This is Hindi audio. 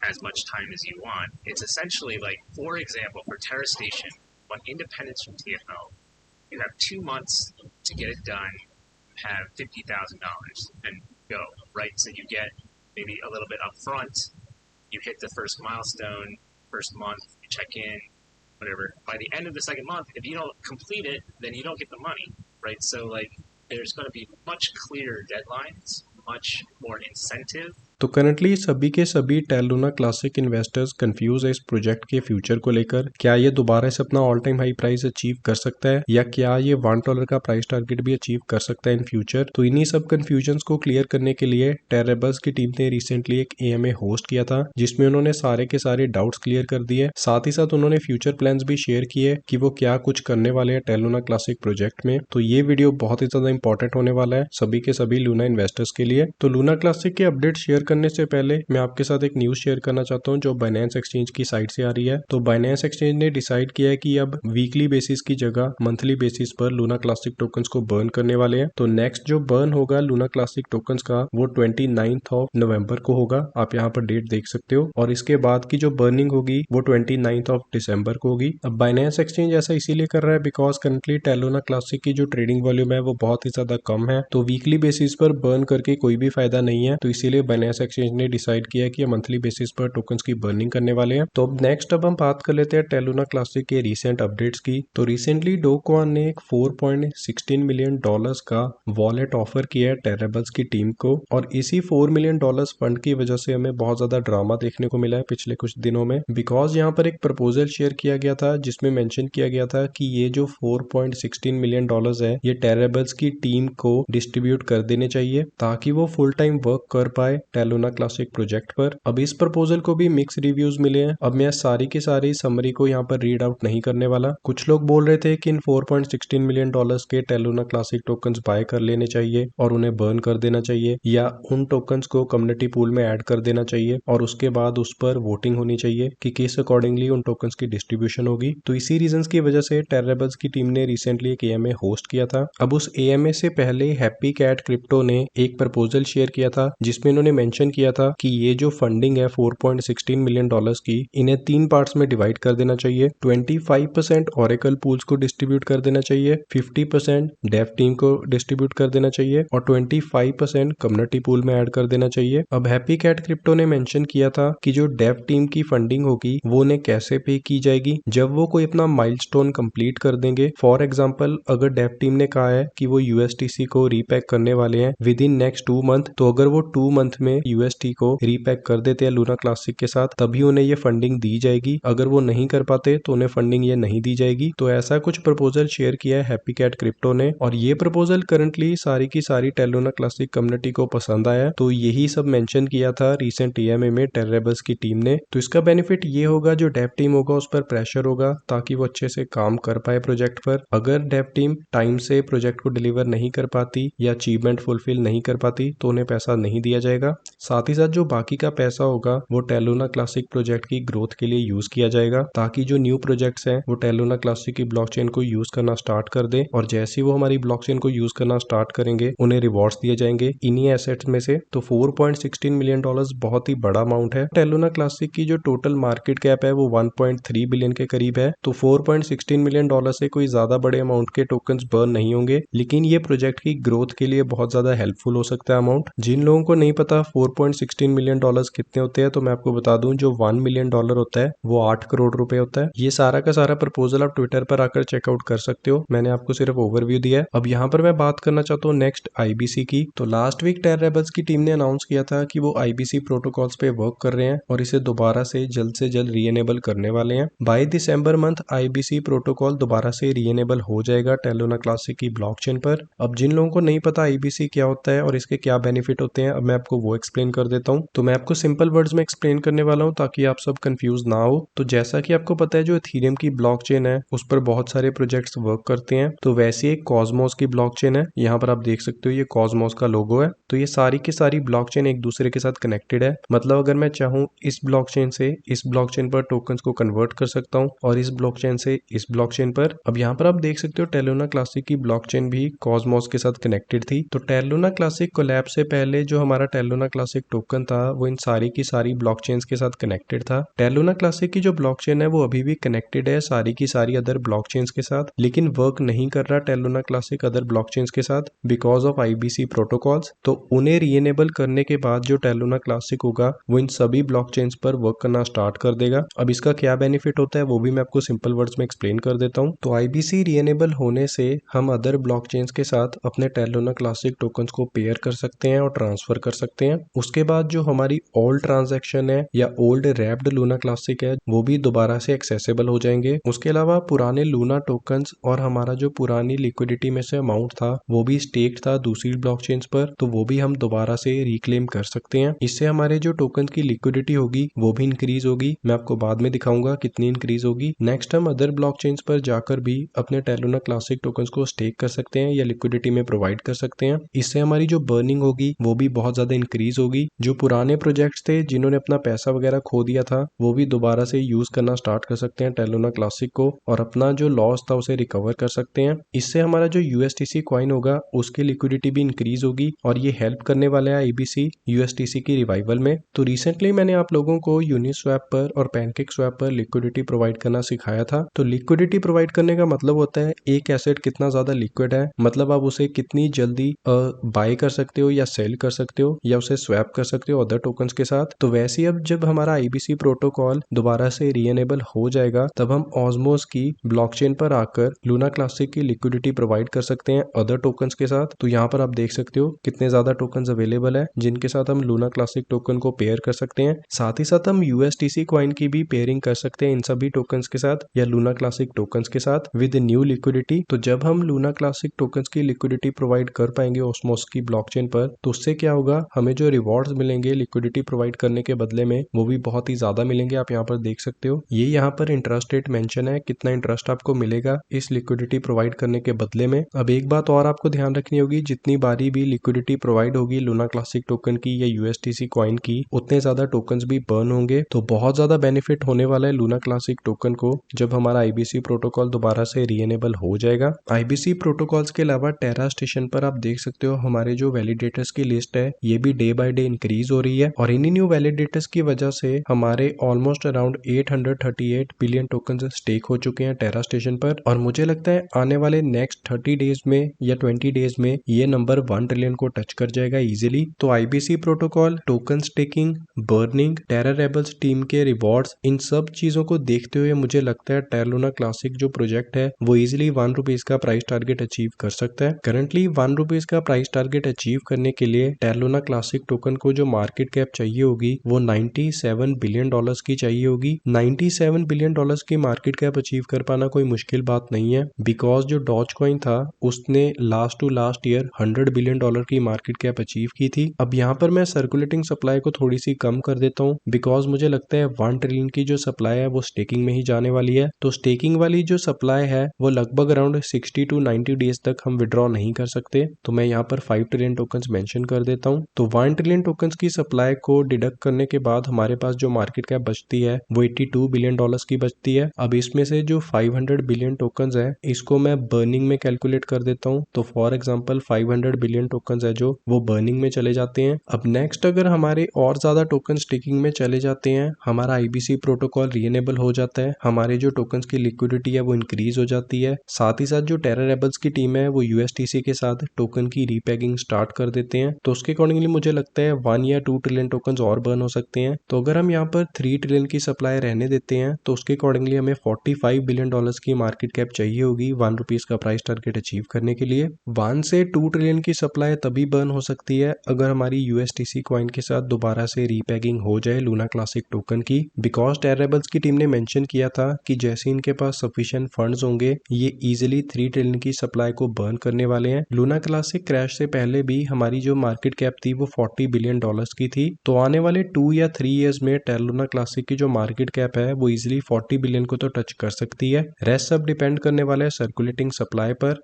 as much time as you want. It's essentially like, for example, for Terra Station, on independence from TFL, you have 2 months to get it done, have $50,000 and go, right? So you get maybe a little bit up front, you hit the first milestone, first month, you check in, whatever. By the end of the second month, if you don't complete it, then you don't get the money, right? So like, there's going to be much clearer deadlines, much more incentive. तो करंटली सभी के सभी Terra Luna classic investors confuse है इस प्रोजेक्ट के फ्यूचर को लेकर। क्या ये दोबारा से अपना all time high price achieve कर सकता है, या क्या ये $1 का प्राइस टारगेट भी अचीव कर सकता है इन फ्यूचर? तो इन्हीं सब कंफ्यूजन को क्लियर करने के लिए टेरेबल्स की टीम ने रिसेंटली एक AMA होस्ट किया था, जिसमें उन्होंने सारे के सारे डाउट्स क्लियर कर दिए। साथ ही साथ उन्होंने फ्यूचर प्लान्स भी शेयर किए कि वो क्या कुछ करने वाले हैं टेल लूना क्लासिक प्रोजेक्ट में। तो ये वीडियो बहुत ही ज्यादा इंपॉर्टेंट होने वाला है सभी के सभी लूना इन्वेस्टर्स के लिए। तो लूना क्लासिक के अपडेट शेयर करने से पहले मैं आपके साथ एक न्यूज शेयर करना चाहता हूं जो बाइनेंस एक्सचेंज की साइट से आ रही है। तो बाइनेंस एक्सचेंज ने डिसाइड किया है कि अब वीकली बेसिस की जगह मंथली बेसिस पर लूना क्लासिक टोकन्स को बर्न करने वाले हैं। तो नेक्स्ट जो बर्न होगा लूना क्लासिक टोकन्स का वो 29 नवंबर को होगा। आप यहाँ पर डेट देख सकते हो। और इसके बाद की जो बर्निंग होगी वो 29 दिसंबर को होगी। अब बाइनेंस एक्सचेंज ऐसा इसीलिए कर रहा है बिकॉज करंटली टेलूना क्लासिक की जो ट्रेडिंग वॉल्यूम है वो बहुत ही ज्यादा कम है। तो वीकली बेसिस पर बर्न करके कोई भी फायदा नहीं है। तो इसीलिए बाइनेंस एक्सचेंज ने डिसाइड किया कि मंथली बेसिस पर टोकन्स की बर्निंग करने वाले हैं। तो नेक्स्ट अब हम बात कर लेते हैं टेलूना क्लासिक के रिसेंट अपडेट्स की। तो रिसेंटली डो क्वान ने एक $4.16 मिलियन का वॉलेट ऑफर किया है टेरेबल्स की टीम को। और इसी $4 मिलियन फंड की वजह से हमें बहुत ज्यादा ड्रामा देखने को मिला है पिछले कुछ दिनों में, बिकॉज यहाँ पर एक प्रपोजल शेयर किया गया था जिसमें मेंशन किया गया था कि ये जो $4.16 मिलियन है ये टेरेबल्स की टीम को डिस्ट्रीब्यूट कर देने चाहिए ताकि वो फुल टाइम वर्क कर पाए टेलूना क्लासिक प्रोजेक्ट पर। अब इस प्रपोजल को भी मिक्स रिव्यूज मिले हैं। अब मैं सारी की सारी समरी को यहाँ पर रीड आउट नहीं करने वाला। कुछ लोग बोल रहे थे कि इन $4.16 मिलियन के टेलूना क्लासिक टोकन्स बाय कर लेने चाहिए और उन्हें बर्न कर देना चाहिए, या उन टोकन्स को कम्युनिटी पूल में ऐड कर देना चाहिए और उसके बाद उस पर वोटिंग होनी चाहिए कि किस अकॉर्डिंगली उन टोकन्स की डिस्ट्रीब्यूशन होगी। तो इसी रीजंस की वजह से टेरेबल्स की टीम ने रिसेंटली एक AMA होस्ट किया था। अब उस AMA से पहले हैप्पी कैट क्रिप्टो ने एक प्रपोजल शेयर किया था जिसमें उन्होंने मेंशन किया था कि ये जो फंडिंग है $4.16 मिलियन की, इन्हें 3 पार्ट्स में डिवाइड कर देना चाहिए। 25% ओरेकल पूल्स को डिस्ट्रीब्यूट कर देना चाहिए, 50% डेव टीम को डिस्ट्रीब्यूट कर देना चाहिए और 25% कम्युनिटी पूल में ऐड कर देना चाहिए। अब हैप्पी कैट क्रिप्टो ने मेंशन किया था कि जो डेव टीम की फंडिंग होगी वो उन्हें कैसे पे की जाएगी, जब वो कोई अपना माइलस्टोन कंप्लीट कर देंगे। फॉर एग्जांपल अगर डेव टीम ने कहा है कि वो USDC को रीपैक करने वाले हैं विद इन नेक्स्ट 2 मंथ, तो अगर वो 2 मंथ में USD को रीपैक कर देते हैं लूना क्लासिक के साथ तभी उन्हें ये फंडिंग दी जाएगी। अगर वो नहीं कर पाते तो उन्हें फंडिंग ये नहीं दी जाएगी। तो ऐसा कुछ प्रपोजल शेयर किया है हैप्पी कैट क्रिप्टो ने और ये प्रपोजल करंटली सारी की सारी टेलूना क्लासिक कम्युनिटी को पसंद आया। तो यही सब मेंशन किया था रिसेंट AMA में टेरेबल्स की टीम ने। तो इसका बेनिफिट ये होगा जो डेव टीम होगा उस पर प्रेशर होगा ताकि वो अच्छे से काम कर पाए प्रोजेक्ट पर। अगर डेव टीम टाइम से प्रोजेक्ट को डिलीवर नहीं कर पाती या अचीवमेंट फुलफिल नहीं कर पाती तो उन्हें पैसा नहीं दिया जाएगा। साथ ही साथ जो बाकी का पैसा होगा वो टेलूना क्लासिक प्रोजेक्ट की ग्रोथ के लिए यूज किया जाएगा ताकि जो न्यू प्रोजेक्ट्स हैं वो टेलूना क्लासिक की ब्लॉकचेन को यूज करना स्टार्ट कर दे और जैसे ही वो हमारी ब्लॉकचेन को यूज करना स्टार्ट करेंगे उन्हें रिवॉर्ड्स दिए जाएंगे इन्हीं एसेट्स में से। तो $4.16 मिलियन बहुत ही बड़ा अमाउंट है। टेलूना क्लासिक की जो टोटल मार्केट कैप है वो 1.3 बिलियन के करीब है। तो $4.16 मिलियन से कोई ज्यादा बड़े अमाउंट के टोकन्स बर्न नहीं होंगे, लेकिन ये प्रोजेक्ट की ग्रोथ के लिए बहुत ज्यादा हेल्पफुल हो सकता है अमाउंट। जिन लोगों को नहीं पता $4.16 मिलियन कितने होते हैं तो मैं आपको बता दूं जो $1 मिलियन होता है वो 8 करोड़ रुपए होता है। ये सारा का सारा प्रपोजल आप ट्विटर पर आकर चेकआउट कर सकते हो, मैंने आपको सिर्फ ओवरव्यू दिया है। अब यहाँ पर मैं बात करना चाहता हूँ नेक्स्ट IBC की। तो लास्ट वीक टेरेबल्स की टीम ने अनाउंस किया था कि वो IBC प्रोटोकॉल्स पे वर्क कर रहे हैं और इसे दोबारा से जल्द रीएनेबल करने वाले हैं। By December month IBC protocol दोबारा से रीएनेबल हो जाएगा टेलूना क्लासिक की ब्लॉकचेन पर। अब जिन लोगों को नहीं पता IBC क्या होता है और इसके क्या बेनिफिट होते हैं अब मैं आपको वो एक्सप्लेन कर देता हूँ। तो मैं आपको सिंपल वर्ड्स में एक्सप्लेन करने वाला हूँ ताकि आप सब कंफ्यूज ना हो। तो जैसा कि आपको पता है जो इथेरियम की ब्लॉकचेन है उस पर बहुत सारे प्रोजेक्ट्स वर्क करते हैं। तो वैसे एक कॉस्मोस की ब्लॉकचेन है, यहाँ पर आप देख सकते हो ये कॉस्मोस का लोगो है। तो ये सारी की सारी ब्लॉकचेन एक दूसरे के साथ कनेक्टेड है। मतलब अगर मैं चाहूँ इस ब्लॉकचेन से इस ब्लॉकचेन पर टोकन्स को कन्वर्ट कर सकता हूँ और इस ब्लॉकचेन से इस ब्लॉकचेन पर। अब यहाँ पर आप देख सकते हो टेलूना क्लासिक की ब्लॉकचेन भी कॉस्मोस के साथ कनेक्टेड थी। तो टेलूना क्लासिक कोलैब से पहले जो हमारा टेलूना क्लासिक टोकन था वो इन सारी की सारी ब्लॉकचेन्स के साथ कनेक्टेड था। टेरा लूना क्लासिक की जो ब्लॉकचेन है वो अभी भी कनेक्टेड है सारी की सारी अदर ब्लॉकचेन्स के साथ, लेकिन वर्क नहीं कर रहा Terra Luna classic other blockchains के साथ बिकॉज ऑफ IBC प्रोटोकॉल्स। तो उन्हें रीएनेबल करने के बाद जो टेरा लूना क्लासिक होगा वो इन सभी ब्लॉकचेन्स पर वर्क करना स्टार्ट कर देगा। अब इसका क्या बेनिफिट होता है वो भी मैं आपको सिंपल वर्ड्स में एक्सप्लेन कर देता हूँ। तो IBC रीएनेबल होने से हम अदर ब्लॉकचेन्स के साथ अपने टेरा लूना क्लासिक टोकन्स को पेयर कर सकते हैं और ट्रांसफर कर सकते हैं। उसके बाद जो हमारी ओल्ड ट्रांजैक्शन है या ओल्ड रैप्ड लूना क्लासिक है वो भी दोबारा से एक्सेसिबल हो जाएंगे। उसके अलावा पुराने लूना टोकन्स और हमारा जो पुरानी लिक्विडिटी में से अमाउंट था वो भी स्टेक्ड था दूसरी ब्लॉकचेन्स पर, तो वो भी हम दोबारा से रिक्लेम कर सकते हैं। इससे हमारे जो टोकन की लिक्विडिटी होगी वो भी इंक्रीज होगी। मैं आपको बाद में दिखाऊंगा कितनी इंक्रीज होगी। नेक्स्ट हम अदर ब्लॉकचेन्स पर जाकर भी अपने टेरा लूना क्लासिक टोकन्स को स्टेक कर सकते हैं या लिक्विडिटी में प्रोवाइड कर सकते हैं। इससे हमारी जो बर्निंग होगी वो भी बहुत ज्यादा इंक्रीज होगी। जो पुराने प्रोजेक्ट्स थे जिन्होंने अपना पैसा वगैरह खो दिया था वो भी दोबारा से यूज करना स्टार्ट कर सकते हैं टेरा लूना क्लासिक को और अपना जो लॉस था उसे रिकवर कर सकते हैं। इससे हमारा जो USDC कॉइन होगा उसकी लिक्विडिटी भी इंक्रीज होगी और ये हेल्प करने वाला है IBC USDC की रिवाइवल में। तो रिसेंटली मैंने आप लोगों को यूनिस्वैप पर और पैनकेकस्वैप पर लिक्विडिटी प्रोवाइड करना सिखाया था। तो लिक्विडिटी प्रोवाइड करने का मतलब होता है एक एसेट कितना ज्यादा लिक्विड है, मतलब आप उसे कितनी जल्दी बाय कर सकते हो या सेल कर सकते हो या उसे स्वैप कर सकते हो अदर टोकन्स के साथ। तो वैसे ही अब जब हमारा IBC प्रोटोकॉल दोबारा से रीएनेबल हो जाएगा तब हम ऑस्मोस की ब्लॉकचेन पर आकर लूना क्लासिक की लिक्विडिटी प्रोवाइड कर सकते हैं अदर टोकन्स के साथ। तो यहाँ पर आप देख सकते हो कितने ज्यादा टोकन्स अवेलेबल है जिनके साथ हम लूना क्लासिक टोकन को पेयर कर सकते हैं। साथ ही साथ हम USDC कॉइन की भी पेयरिंग कर सकते हैं इन सभी टोकन्स के साथ या लूना क्लासिक टोकन्स के साथ विद न्यू लिक्विडिटी। तो जब हम लूना क्लासिक टोकन्स की लिक्विडिटी प्रोवाइड कर पाएंगे ऑस्मोस की ब्लॉकचेन पर तो उससे क्या होगा, हमें जो रिवॉर्ड्स मिलेंगे लिक्विडिटी प्रोवाइड करने के बदले में वो भी बहुत ही ज्यादा मिलेंगे। आप यहाँ पर देख सकते हो ये यहाँ पर इंटरेस्ट रेट मेंशन है, कितना इंटरेस्ट आपको मिलेगा इस लिक्विडिटी प्रोवाइड करने के बदले में। अब एक बात और आपको ध्यान रखनी होगी, जितनी बारी भी लिक्विडिटी प्रोवाइड होगी लूना क्लासिक टोकन की या USDC कॉइन की उतने ज्यादा टोकन्स भी बर्न होंगे। तो बहुत ज्यादा बेनिफिट होने वाला है लूना क्लासिक टोकन को जब हमारा IBC प्रोटोकॉल दोबारा से रीएनेबल हो जाएगा। IBC प्रोटोकॉल्स के अलावा टेरा स्टेशन पर आप देख सकते हो हमारे जो वैलिडेटर्स की लिस्ट है ये भी डे बाय डे इंक्रीज हो रही है और इन्हीं न्यू वैलिडेटर्स की वजह से हमारे almost around 838 billion token stake हो चुके हैं टेरा स्टेशन पर। और मुझे लगता है आने वाले नेक्स्ट 30 डेज में या 20 डेज में ये नंबर 1 ट्रिलियन को टच कर जाएगा इजीली। तो IBC protocol, token staking, burning, Terra rebels team के रिवॉर्ड्स, इन सब चीजों को देखते हुए मुझे लगता है टेरा लूना क्लासिक जो प्रोजेक्ट है वो इजीली 1 रुपीज का प्राइस टारगेट अचीव कर सकता है। करंटली 1 रुपीज का प्राइस टारगेट अचीव करने के लिए टेरा लूना क्लासिक टोकन को जो मार्केट कैप चाहिए होगी वो $97 बिलियन की चाहिए होगी। $97 बिलियन की मार्केट कैप अचीव कर पाना कोई मुश्किल बात नहीं है बिकॉज जो डॉज कॉइन था उसने last to last year $100 billion की मार्केट कैप अचीव की थी। अब यहाँ पर मैं सर्कुलेटिंग सप्लाई को थोड़ी सी कम कर देता हूँ बिकॉज मुझे लगता है 1 ट्रिलियन की जो सप्लाई है वो स्टेकिंग में ही जाने वाली है। तो स्टेकिंग वाली जो सप्लाई है वो लगभग अराउंड 60 to 90 डेज तक हम विड्रॉ नहीं कर सकते। तो मैं यहाँ पर 5 ट्रिलियन टोकन्स मेंशन कर देता हूँ। तो 1 ट्रिलियन टोकन्स की सप्लाई को डिडक्ट करने के बाद हमारे पास जो मार्केट कैप बचती है वो $82 बिलियन की बचती है। अब इसमें से जो 500 बिलियन टोकन्स है इसको मैं बर्निंग में कैलकुलेट कर देता हूँ। तो फॉर एग्जांपल 500 बिलियन टोकन्स है जो वो बर्निंग में चले जाते हैं। अब नेक्स्ट अगर हमारे और ज्यादा टोकन स्टेकिंग में चले जाते हैं, हमारा IBC प्रोटोकॉल रीएनेबल हो जाता है, हमारे जो टोकन्स की लिक्विडिटी है वो इंक्रीज हो जाती है। साथ ही साथ जो टेरा रेबल्स की टीम है वो USDC के साथ टोकन की रीपैगिंग स्टार्ट कर देते हैं। तो उसके अकॉर्डिंगली मुझे लगता है 1 या 2 ट्रिलियन टोकन्स और बर्न हो सकते हैं। तो अगर हम यहाँ पर 3 ट्रिलियन की सप्लाई रहने देते हैं तो उसके अकॉर्डिंगली हमें $45 बिलियन की मार्केट कैप चाहिए होगी 1 रुपीज का प्राइस टारगेट अचीव करने के लिए। 1 से 2 ट्रिलियन की सप्लाई तभी बर्न हो सकती है अगर हमारी USDC कॉइन के साथ दोबारा से रीपैगिंग हो जाए लूना क्लासिक टोकन की, बिकॉज टेरा रेबल्स की टीम ने मेंशन किया था कि जैसे इनके पास सफिशिएंट फंड्स होंगे ये इजीली 3 ट्रिलियन की सप्लाई को बर्न करने वाले हैं। लूना क्लासिक क्रैश से पहले भी हमारी जो मार्केट कैप थी वो $40 बिलियन की थी। तो आने वाले 2 या 3 इयर्स में टेरा लूना क्लासिक की जो मार्केट कैप है वो इजीली $40 बिलियन को तो टच कर सकती है। रेस्ट सब डिपेंड करने वाला है सर्कुलेटिंग सप्लाई पर।